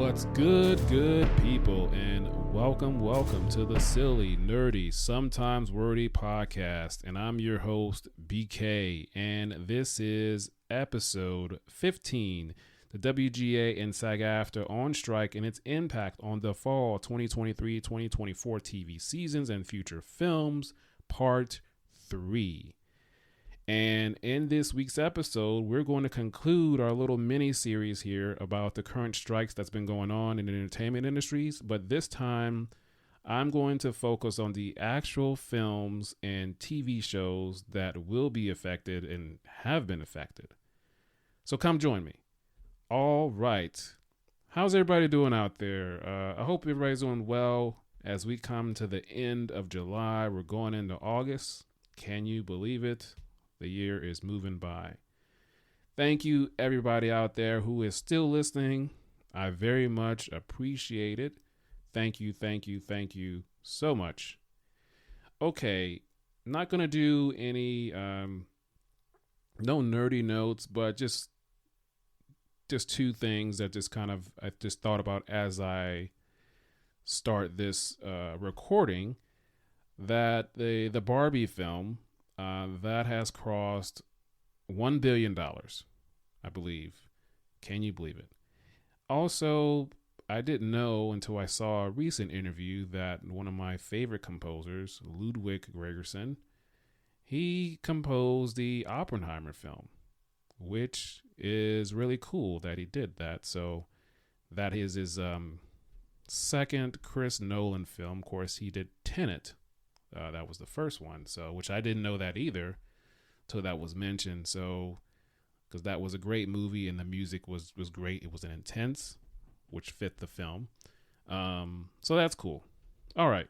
What's good people, and welcome to the Silly, Nerdy, Sometimes Wordy podcast. And I'm your host, BK, and this is episode 15, the WGA and SAG-AFTRA on strike and its impact on the fall 2023-2024 TV seasons and future films, part 3. And in this week's episode, we're going to conclude our little mini series here about the current strikes that's been going on in the entertainment industries. But this time, I'm going to focus on the actual films and TV shows that will be affected and have been affected. So come join me. All right. How's everybody doing out there? I hope everybody's doing well as we come to the end of July. We're going into August. Can you believe it? The year is moving by. Thank you, everybody out there who is still listening. I very much appreciate it. Thank you so much. Okay, not going to do any, no nerdy notes, but just two things that I just thought about as I start this recording, that the Barbie film, that has crossed $1 billion, I believe. Can you believe it? Also, I didn't know until I saw a recent interview that one of my favorite composers, Ludwig Göransson, he composed the Oppenheimer film, which is really cool that he did that. So that is his second Chris Nolan film. Of course, he did Tenet. That was the first one, so which I didn't know that either till that was mentioned. So, because that was a great movie and the music was great. It was an intense, which fit the film. So that's cool. All right.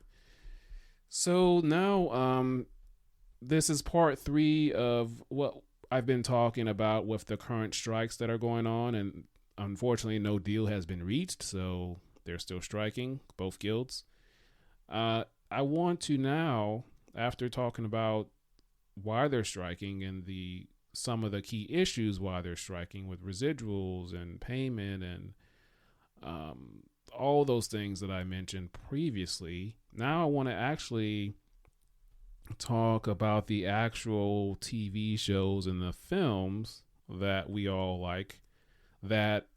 So now, this is part 3 of what I've been talking about with the current strikes that are going on, and unfortunately, no deal has been reached. So they're still striking, both guilds. I want to now, after talking about why they're striking and some of the key issues why they're striking with residuals and payment and all those things that I mentioned previously, now I want to actually talk about the actual TV shows and the films that we all like that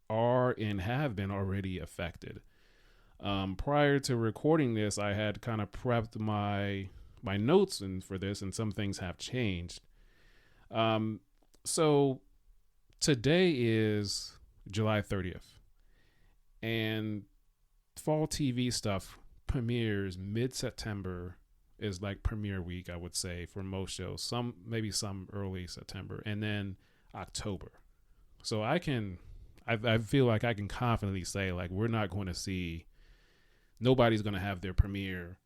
are and have been already affected. Prior to recording this, I had kind of prepped my notes for this, and some things have changed. So today is July 30th, and fall TV stuff premieres mid-September is like premiere week, I would say, for most shows. Maybe some early September, and then October. So I feel like I can confidently say, like, we're not going to see. Nobody's going to have their premiere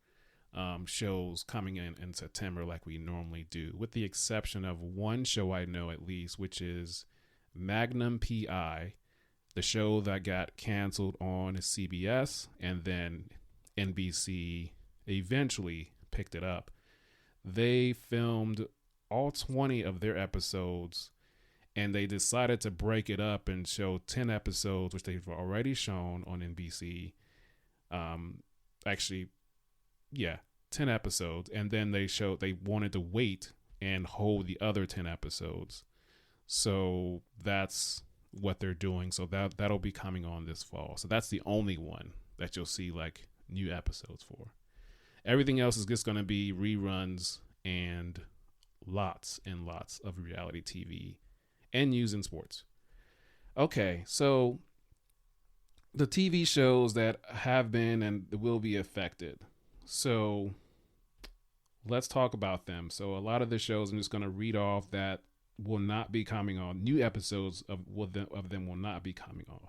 shows coming in September like we normally do, with the exception of one show I know at least, which is Magnum P.I., the show that got canceled on CBS, and then NBC eventually picked it up. They filmed all 20 of their episodes, and they decided to break it up and show 10 episodes, which they've already shown on NBC. 10 episodes, and then they wanted to wait and hold the other 10 episodes. So that's what they're doing. So that'll be coming on this fall. So that's the only one that you'll see like new episodes for. Everything else is just going to be reruns and lots and lots of reality TV and news and sports. Okay, so the TV shows that have been and will be affected. So let's talk about them. So a lot of the shows I'm just going to read off that will not be coming on. New episodes of them will not be coming on.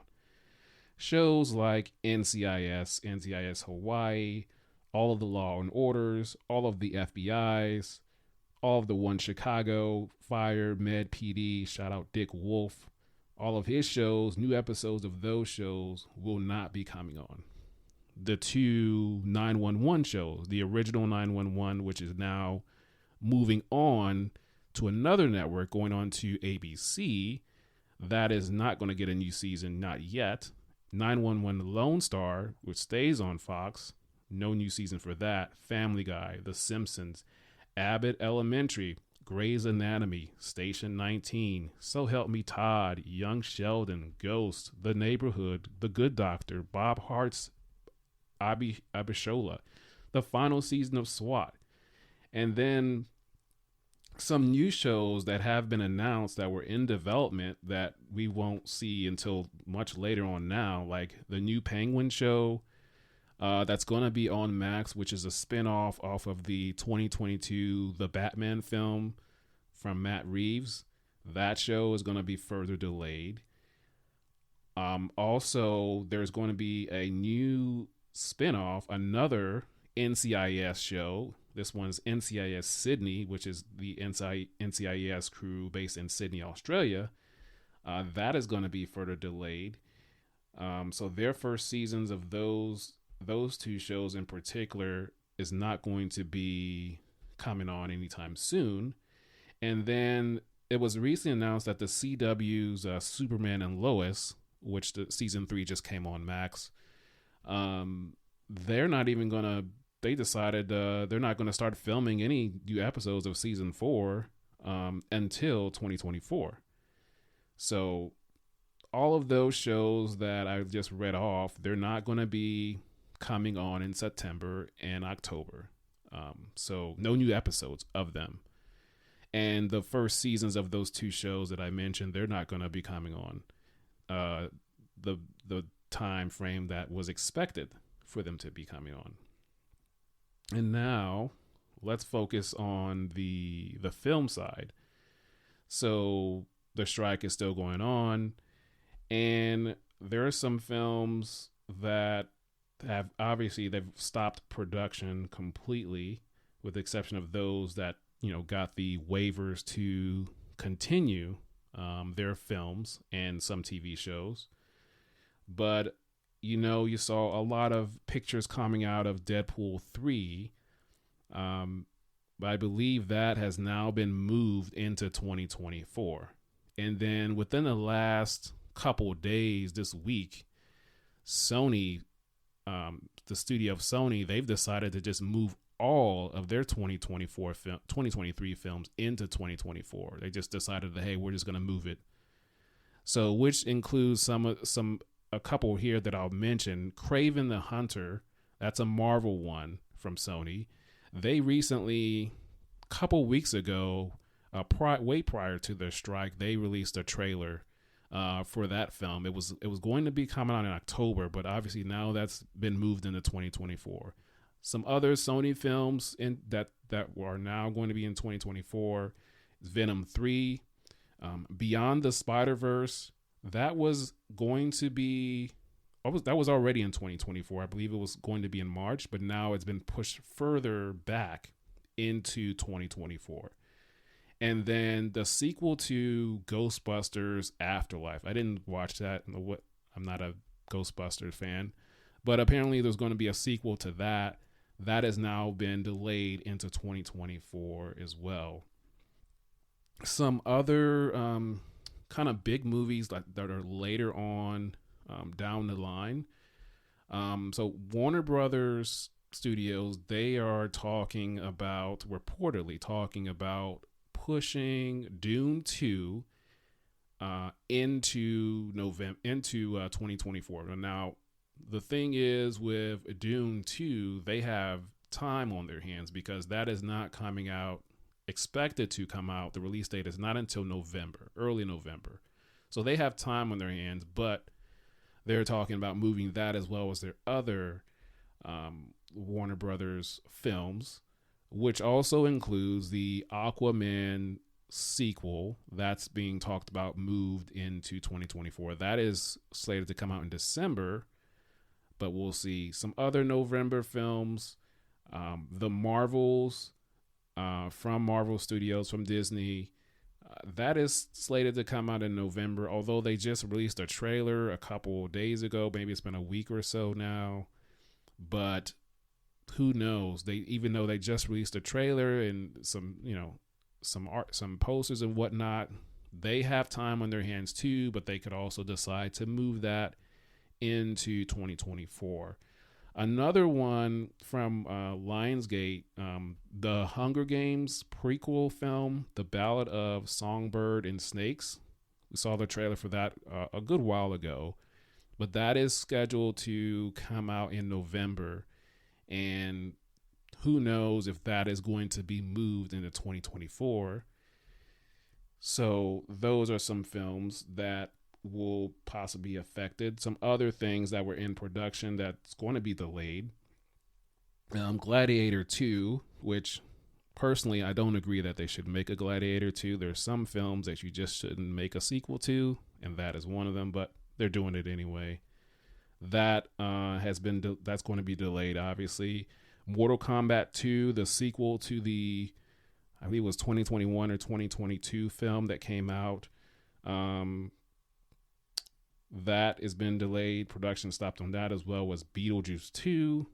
Shows like NCIS Hawaii, all of the Law and Orders, all of the FBIs, all of the One Chicago, Fire, Med PD, shout out Dick Wolf. All of his shows, new episodes of those shows will not be coming on. The 2 911 shows, the original 911, which is now moving on to another network, going on to ABC, that is not going to get a new season, not yet. 911 Lone Star, which stays on Fox. No new season for that. Family Guy, The Simpsons, Abbott Elementary, Grey's Anatomy, Station 19, So Help Me Todd, Young Sheldon, Ghost, The Neighborhood, The Good Doctor, Bob Hart's Abishola, the final season of SWAT, and then some new shows that have been announced that were in development that we won't see until much later on now, like the new Penguin show that's going to be on Max, which is a spinoff off of the 2022 The Batman film from Matt Reeves. That show is going to be further delayed. Also, there's going to be a new spinoff, another NCIS show. This one's NCIS Sydney, which is the NCIS crew based in Sydney, Australia. That is going to be further delayed. So their first seasons of those two shows in particular is not going to be coming on anytime soon. And then it was recently announced that the CW's Superman and Lois, which the season 3 just came on Max, they're not even going to, they decided they're not going to start filming any new episodes of season 4 until 2024. So all of those shows that I just read off, they're not going to be coming on in September and October. So no new episodes of them. And the first seasons of those two shows that I mentioned, they're not going to be coming on the time frame that was expected for them to be coming on. And now let's focus on the film side. So the strike is still going on, and there are some films that have obviously they've stopped production completely, with the exception of those that, you know, got the waivers to continue their films and some TV shows. But, you know, you saw a lot of pictures coming out of Deadpool 3. But I believe that has now been moved into 2024. And then within the last couple of days this week, Sony, the studio of Sony, they've decided to just move all of their 2023 films into 2024. They just decided that, hey, we're just going to move it. So, which includes a couple here that I'll mention. Kraven the Hunter, that's a Marvel one from Sony. They recently, a couple weeks ago, way prior to their strike, they released a trailer for that film. It was going to be coming out in October, but obviously now that's been moved into 2024. Some other Sony films that are now going to be in 2024 is Venom 3, Beyond the Spider-Verse. That was going to be, that was already in 2024. I believe it was going to be in March, but now it's been pushed further back into 2024. And then the sequel to Ghostbusters Afterlife. I didn't watch that. I'm not a Ghostbusters fan, but apparently there's going to be a sequel to that. That has now been delayed into 2024 as well. Some other kind of big movies that are later on down the line. So Warner Brothers Studios, they are reportedly talking about pushing Dune 2 into 2024. Now, the thing is with Dune 2, they have time on their hands because that is not coming out, expected to come out. The release date is not until November, early November. So they have time on their hands, but they're talking about moving that as well as their other Warner Brothers films, which also includes the Aquaman sequel that's being talked about, moved into 2024. That is slated to come out in December, but we'll see. Some other November films, The Marvels from Marvel Studios, from Disney. That is slated to come out in November, although they just released a trailer a couple of days ago. Maybe it's been a week or so now, but who knows? Even though they just released a trailer and some posters and whatnot, they have time on their hands too, but they could also decide to move that into 2024. Another one from Lionsgate, the Hunger Games prequel film, The Ballad of Songbird and Snakes. We saw the trailer for that a good while ago, but that is scheduled to come out in November. And who knows if that is going to be moved into 2024. So those are some films that will possibly be affected. Some other things that were in production that's going to be delayed. Gladiator 2, which personally I don't agree that they should make a Gladiator 2. There's some films that you just shouldn't make a sequel to, and that is one of them, but they're doing it anyway. That that's going to be delayed, obviously. Mortal Kombat 2, the sequel to the, I believe it was 2021 or 2022 film that came out. That has been delayed. Production stopped on that, as well as Beetlejuice 2,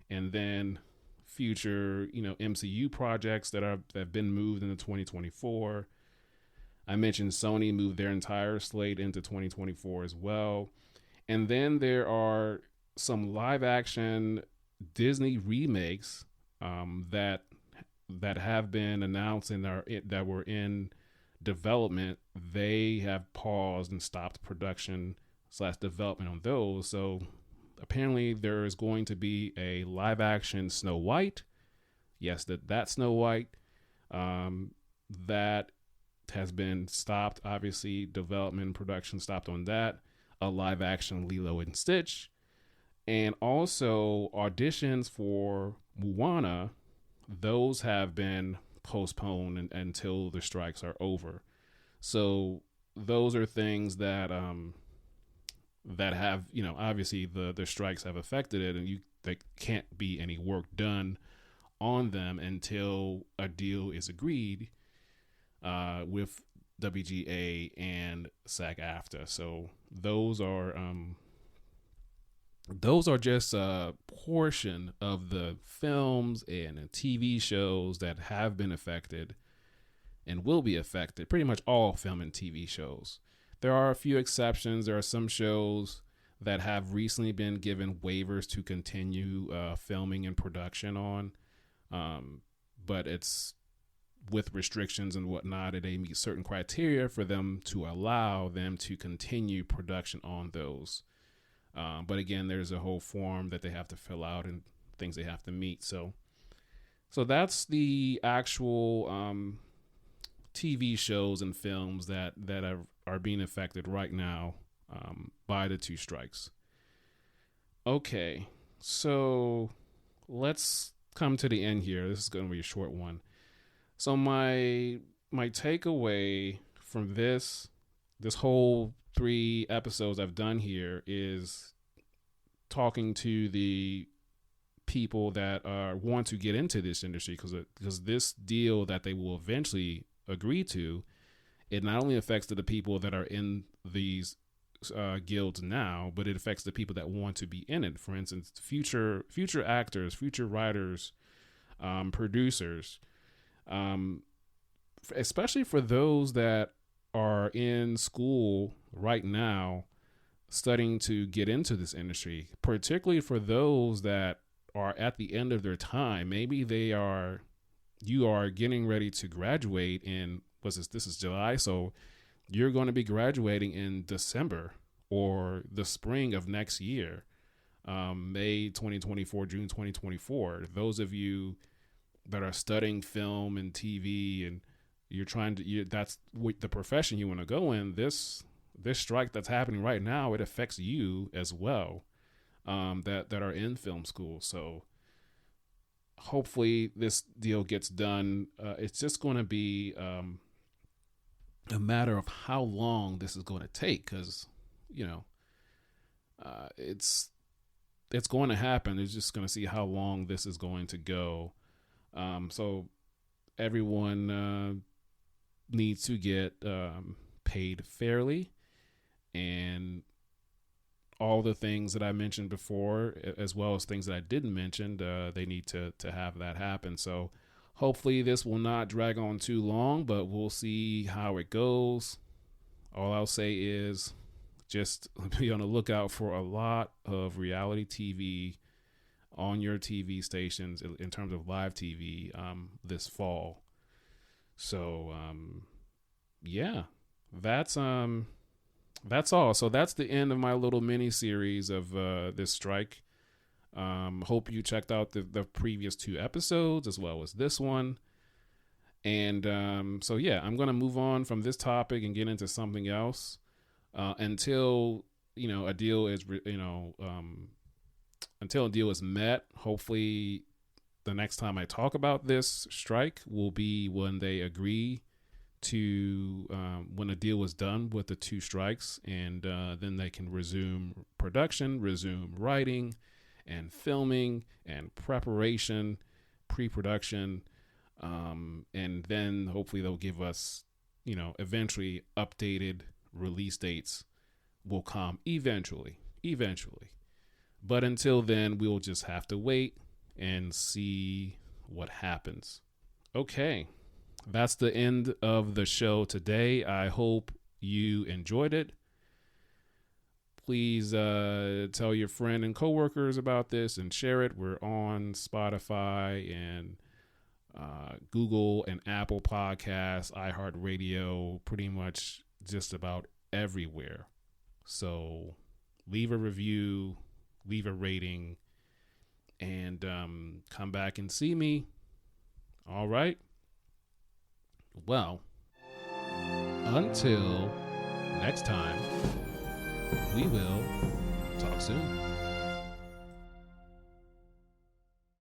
and then future, MCU projects that have been moved into 2024. I mentioned Sony moved their entire slate into 2024 as well. And then there are some live action Disney remakes that have been announced and that were in development. They have paused and stopped production / development on those. So apparently there is going to be a live action Snow White. Yes, that Snow White that has been stopped. Obviously, development and production stopped on that. A live action Lilo and Stitch. And also auditions for Moana, those have been postponed until the strikes are over. So those are things that have, obviously the strikes have affected it, and there can't be any work done on them until a deal is agreed with WGA and SAG-AFTRA. So those are just a portion of the films and TV shows that have been affected and will be affected. Pretty much all film and TV shows. There are a few exceptions. There are some shows that have recently been given waivers to continue filming and production on, but it's with restrictions and whatnot, and they meet certain criteria for them to allow them to continue production on those. But again, there's a whole form that they have to fill out and things they have to meet. So that's the actual TV shows and films that are being affected right now by the two strikes. Okay, so let's come to the end here. This is going to be a short one. So my takeaway from this whole 3 episodes I've done here is talking to the people that want to get into this industry, because this deal that they will eventually agree to, it not only affects the people that are in these guilds now, but it affects the people that want to be in it. For instance, future actors, future writers, producers, especially for those that are in school right now studying to get into this industry, particularly for those that are at the end of their time. Maybe you are getting ready to graduate in, this is July, so you're going to be graduating in December or the spring of next year, May 2024, June 2024. Those of you that are studying film and TV and that's what the profession you want to go in, this strike that's happening right now, it affects you as well, that are in film school. So hopefully this deal gets done. It's just going to be a matter of how long this is going to take, because it's going to happen. It's just going to see how long this is going to go. So everyone needs to get paid fairly, and all the things that I mentioned before, as well as things that I didn't mention, they need to have that happen. So hopefully this will not drag on too long, but we'll see how it goes. All I'll say is just be on the lookout for a lot of reality TV on your TV stations in terms of live TV this fall. So yeah, that's all. So that's the end of my little mini series of this strike. Hope you checked out the previous 2 episodes as well as this one. And so yeah, I'm gonna move on from this topic and get into something else until a deal is until a deal is met. Hopefully, the next time I talk about this strike will be when they agree to when a deal is done with the 2 strikes, and then they can resume production, resume writing and filming and preparation, pre-production, and then hopefully they'll give us, eventually updated release dates will come eventually. But until then, we'll just have to wait and see what happens. Okay, that's the end of the show today. I hope you enjoyed it. Please tell your friend and coworkers about this and share it. We're on Spotify and Google and Apple Podcasts, iHeartRadio, pretty much just about everywhere. So leave a review, leave a rating, and come back and see me. All right. Well, until next time, we will talk soon.